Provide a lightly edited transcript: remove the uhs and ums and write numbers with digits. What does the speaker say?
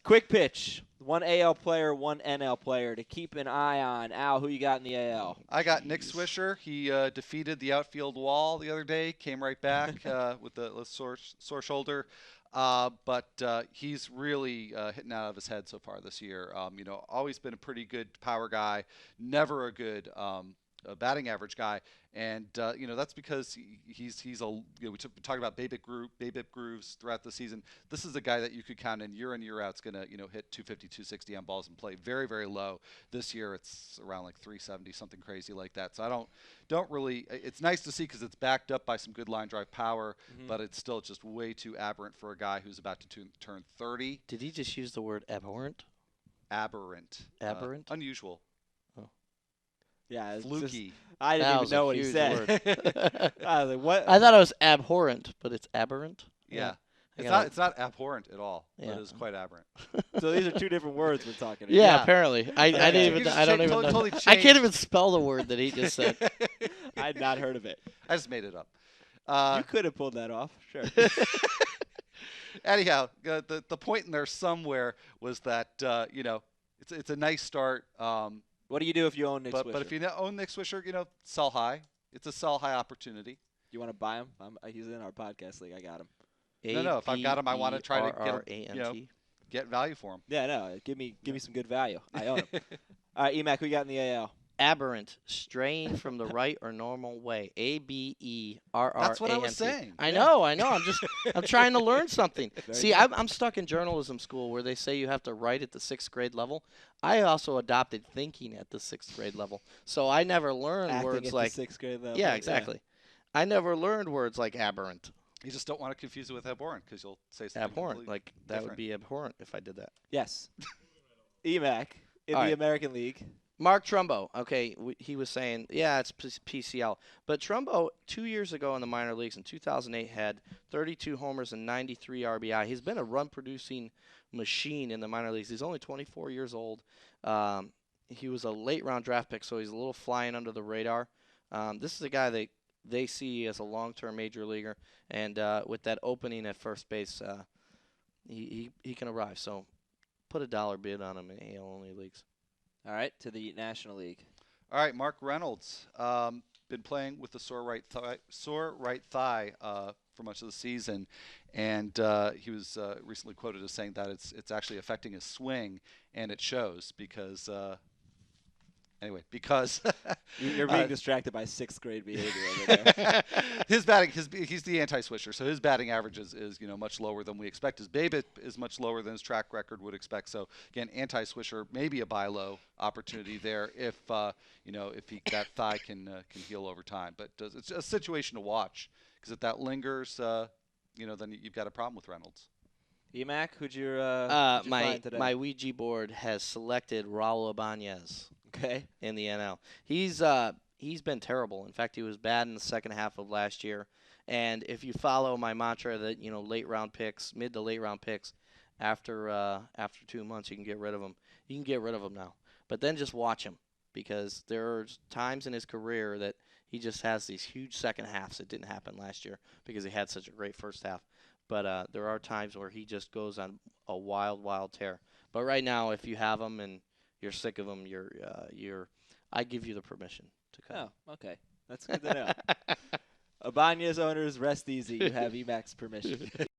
Quick pitch. One AL player, one NL player to keep an eye on. Al, who you got in the AL? I got Nick Swisher. He defeated the outfield wall the other day, came right back with a sore shoulder. But he's really hitting out of his head so far this year. Always been a pretty good power guy, never a good batting average guy, and that's because he's we talked about BABIP grooves throughout the season. This is a guy that you could count in year out. It's gonna hit 250, 260 on balls and play very very low. This year it's around like 370, something crazy like that. So I don't really. It's nice to see because it's backed up by some good line drive power, but it's still just way too aberrant for a guy who's about to turn 30. Did he just use the word abhorrent? Aberrant. Aberrant. Unusual. Yeah, Fluky. I didn't even know what he said. I was like, what? I thought it was abhorrent, but it's aberrant. Yeah. It's not abhorrent at all, Yeah. but it's quite aberrant. So these are two different words we're talking about. Yeah, apparently. I didn't even. You I don't even know. totally I can't even spell the word that he just said. I had not heard of it. I just made it up. You could have pulled that off. Sure. Anyhow, the point in there somewhere was that it's a nice start. What do you do if you own Nick Swisher? But if you own Nick Swisher, sell high. It's a sell high opportunity. You want to buy him? He's in our podcast league. I got him. No. If I've got him, I want to try to get value for him. Yeah, no. Give me some good value. I own him. All right, Emac, who you got in the AL? Aberrant, straying from the right or normal way. ABERRANT. That's what I was saying. I know. I'm trying to learn something. See, I'm stuck in journalism school where they say you have to write at the 6th grade level. I also adopted thinking at the 6th grade level, so I never learned Acting words at like the 6th grade level. Yeah, exactly. Yeah. I never learned words like aberrant. You just don't want to confuse it with abhorrent because you'll say something Abhorrent, like that different. would be abhorrent if I did that. Yes. Emac in All the right. American League. Mark Trumbo, okay, he was saying, yeah, it's PCL. But Trumbo, 2 years ago in the minor leagues in 2008, had 32 homers and 93 RBI. He's been a run-producing machine in the minor leagues. He's only 24 years old. He was a late-round draft pick, so he's a little flying under the radar. This is a guy that they see as a long-term major leaguer, and with that opening at first base, he can arrive. So put a dollar bid on him in AL-only leagues. All right, to the National League. All right, Mark Reynolds. Been playing with the sore right thigh for much of the season, and he was recently quoted as saying that it's actually affecting his swing, and it shows because. Because You're being distracted by 6th grade behavior over there. his batting, he's the anti-Swisher, so his batting average is much lower than we expect. His BABIP is much lower than his track record would expect. So again, anti-Swisher, maybe a buy low opportunity there if that thigh can heal over time. But it's a situation to watch because if that lingers, then you've got a problem with Reynolds. Emac, who'd you find today? My Ouija board has selected Raul Ibanez. Okay. In the NL. He's been terrible. In fact, he was bad in the second half of last year. And if you follow my mantra that, late round picks, mid to late round picks, after 2 months you can get rid of them. You can get rid of them now. But then just watch him because there's times in his career that he just has these huge second halves that didn't happen last year because he had such a great first half. But there are times where he just goes on a wild tear. But right now, if you have him and you're sick of them, I give you the permission to come. Oh, okay. That's good to know. Ibanez owners, rest easy. You have Emac's permission.